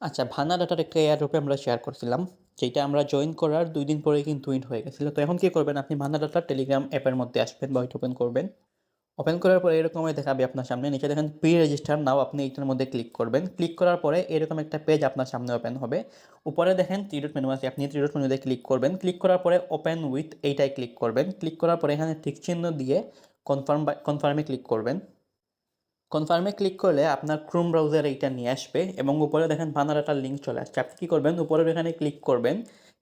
আচ্ছা, ভানা ডাটার একটা এয়ারড্রপে আমরা শেয়ার করছিলাম। যেটা আমরা জয়েন করার ২ দিন পরেই কিন্তু উইন্ড হয়ে গেছিল। তো এখন কি করবেন? আপনি ভানা ডাটার টেলিগ্রাম অ্যাপের মধ্যে আসবেন বা ওইটা ওপেন করবেন। ওপেন করার পরে এরকমই দেখাবে আপনার সামনে। নিচে দেখেন প্রি রেজিস্টার নাও, আপনি এইটার মধ্যে ক্লিক করবেন। ক্লিক করার পরে এরকম একটা পেজ আপনার সামনে ওপেন হবে। উপরে দেখেন 3 ডট মেনু আছে, আপনি 3 ডট মেনুতে ক্লিক করবেন। ক্লিক করার পরে ওপেন উইথ এইটায় ক্লিক করবেন। ক্লিক করার পরে এখানে টিক চিহ্ন দিয়ে কনফার্মে ক্লিক করবেন। কনফার্মে ক্লিক করলে আপনার ক্রোম ব্রাউজারে এইটা নিয়ে আসবে এবং উপরে দেখেন বানার লিঙ্ক চলে আসছে। আপনি কী করবেন? উপরের এখানে ক্লিক করবেন।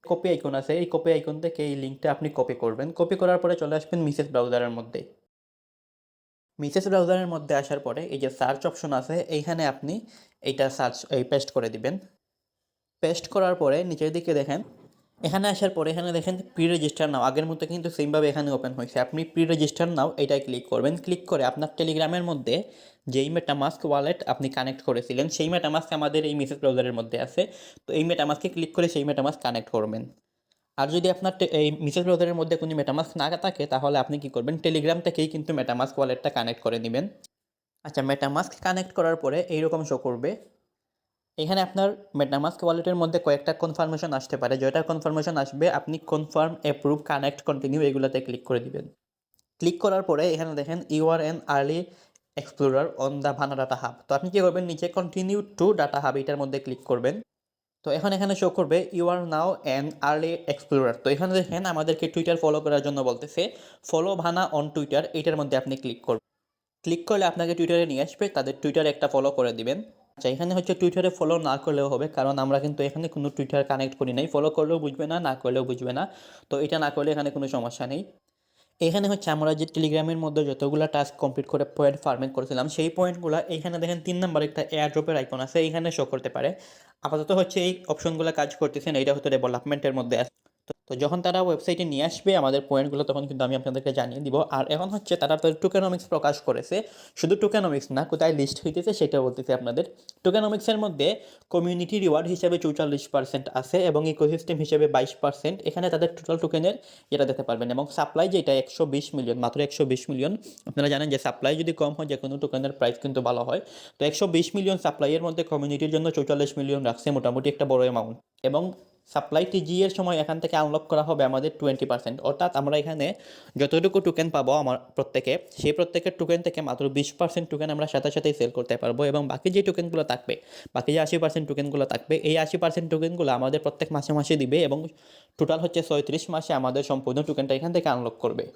কপি আইকন আছে, এই কপি আইকন থেকে এই লিঙ্কটা আপনি কপি করবেন। কপি করার পরে চলে আসবেন মিসেস ব্রাউজারের মধ্যে। মিসেস ব্রাউজারের মধ্যে আসার পরে এই যে সার্চ অপশন আছে, এইখানে আপনি এইটা পেস্ট করে দিবেন। পেস্ট করার পরে নিচের দিকে দেখেন, এখানে আসার পরে এখানে দেখেন প্রি রেজিস্টার নাও, আগের মতো কিন্তু সেমভাবে এখানে ওপেন হয়েছে। আপনি প্রি রেজিস্টার নাও এটাই ক্লিক করবেন। ক্লিক করে আপনার টেলিগ্রামের মধ্যে যেই মেটামাস্ক ওয়ালেট আপনি কানেক্ট করেছিলেন সেই মেটামাস্ক আমাদের এই মেসেজ ব্রাউজারের মধ্যে আছে। তো এই মেটামাস্কে ক্লিক করে সেই মেটামাস্ক কানেক্ট করবেন। আর যদি আপনার এই মেসেজ ব্রাউজারের মধ্যে কোনো মেটামাস্ক না থাকে তাহলে আপনি কি করবেন? টেলিগ্রাম থেকেই কিন্তু মেটামাস্ক ওয়ালেটটা কানেক্ট করে নেবেন। আচ্ছা, মেটামাস্ক কানেক্ট করার পরে এইরকম শো করবে। এখানে আপনার মেটামাস্ক ওয়ালেটের মধ্যে কয়েকটা কনফার্মেশন আসতে পারে। যেটা কনফার্মেশন আসবে আপনি কনফার্ম, অ্যাপ্রুভ, কানেক্ট, কন্টিনিউ এগুলোতে ক্লিক করে দিবেন। ক্লিক করার পরে এখানে দেখেন you are an early explorer on the Vana data hub. তো আপনি কী করবেন? নিচে কন্টিনিউ টু ডাটা হাব এটার মধ্যে ক্লিক করবেন। তো এখন এখানে শো করবে you are now an early explorer. তো এখানে দেখেন আমাদেরকে টুইটার ফলো করার জন্য বলতেছে, ফলো ভানা অন টুইটার, এইটার মধ্যে আপনি ক্লিক করবেন। ক্লিক করলে আপনাকে টুইটারে নিয়ে আসবে, তাদের টুইটারে একটা ফলো করে দিবেন। আচ্ছা, এখানে হচ্ছে টুইটারে ফলো না করলেও হবে, কারণ আমরা কিন্তু এখানে কোনো টুইটার কানেক্ট করি নাই। ফলো করলেও বুঝবে না, না করলেও বুঝবে না। তো এটা না করলে এখানে কোনো সমস্যা নেই। এখানে হচ্ছে আমরা যে টেলিগ্রামের মধ্যে যতগুলো টাস্ক কমপ্লিট করে পয়েন্ট ফার্মিং করেছিলাম সেই পয়েন্টগুলো এইখানে দেখেন 3 নাম্বার একটা এয়ার ড্রপের আইকন আছে, এইখানে শো করতে পারে। আপাতত হচ্ছে এই অপশনগুলো কাজ করতেছে না, এটা হয়তো ডেভেলপমেন্টের মধ্যে আছে। তো যখন তারা ওয়েবসাইটে নিয়ে আসবে আমাদের পয়েন্টগুলো, তখন কিন্তু আমি আপনাদেরকে জানিয়ে দিব। আর এখন হচ্ছে তারা তাদের টোকেনমিক্স প্রকাশ করেছে। শুধু টোকেনমিক্স না, কোথায় লিস্ট হইতেছে সেটা বলতেছে আপনাদের। টোকেনমিক্সের মধ্যে কমিউনিটি রিওয়ার্ড হিসাবে 44% আছে এবং ইকোসিস্টেম হিসেবে 22%। এখানে তাদের টোটাল টোকেনের যেটা দেখতে পারবেন এবং সাপ্লাই যেটা 120 মিলিয়ন, মাত্র 120 মিলিয়ন। আপনারা জানেন যে সাপ্লাই যদি কম হয় যে কোনো টোকেনের প্রাইস কিন্তু ভালো হয়। তো 120 মিলিয়ন সাপ্লাইয়ের মধ্যে কমিউনিটির জন্য 44 মিলিয়ন রাখছে, মোটামুটি একটা বড় অ্যামাউন্ট। এবং সাপ্লাই টিজি এর সময় এখান থেকে আনলক করা হবে আমাদের 20%। অর্থাৎ আমরা এখানে যতটুকু টোকেন পাবো আমার প্রত্যেকে, সেই প্রত্যেকের টোকেন থেকে মাত্র 20% টোকেন আমরা সাথে সাথেই সেল করতে পারবো এবং বাকি যে টোকেনগুলো থাকবে, বাকি যে 80% টোকেনগুলো থাকবে, এই 80% টোকেনগুলো আমাদের প্রত্যেক মাসে মাসে দিবে এবং টোটাল হচ্ছে 36 মাসে আমাদের সম্পূর্ণ টোকেনটা এখান থেকে আনলক করবে।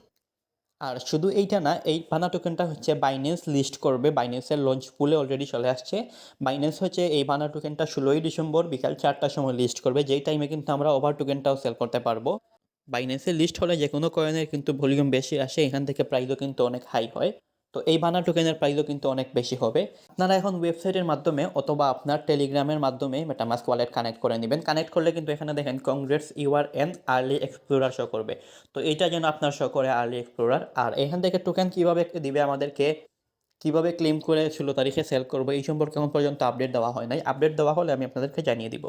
আর শুধু এইটা না, এই ভানা টোকেনটা হচ্ছে বাইন্যান্স লিস্ট করবে। বাইন্যান্সের লঞ্চ পুলে অলরেডি চলে আসছে। বাইন্যান্স হচ্ছে এই ভানা টোকেনটা 16ই ডিসেম্বর বিকাল 4টার সময় লিস্ট করবে, যেই টাইমে কিন্তু আমরা ওভার টোকেনটাও সেল করতে পারবো। বাইন্যান্সে লিস্ট হলে যে কোনো কয়েনের কিন্তু ভলিউম বেশি আসে, এখান থেকে প্রাইসও কিন্তু অনেক হাই হয়। তো এই ভানা টোকেনের প্রাইসও কিন্তু অনেক বেশি হবে। আপনারা এখন ওয়েবসাইটের মাধ্যমে অথবা আপনার টেলিগ্রামের মাধ্যমে মেটামাস্ক ওয়ালেট কানেক্ট করে নেবেন। কানেক্ট করলে কিন্তু এখানে দেখেন congrats you are an early explorer show করবে। তো এইটা যেন আপনার শো করে আর্লি এক্সপ্লোরার। আর এখান থেকে টোকেন কীভাবে দিবে আমাদেরকে, কীভাবে ক্লেম করে 16 তারিখে সেল করবো, এই সম্পর্কে এখন পর্যন্ত আপডেট দেওয়া হয় নাই। আপডেট দেওয়া হলে আমি আপনাদেরকে জানিয়ে দিব।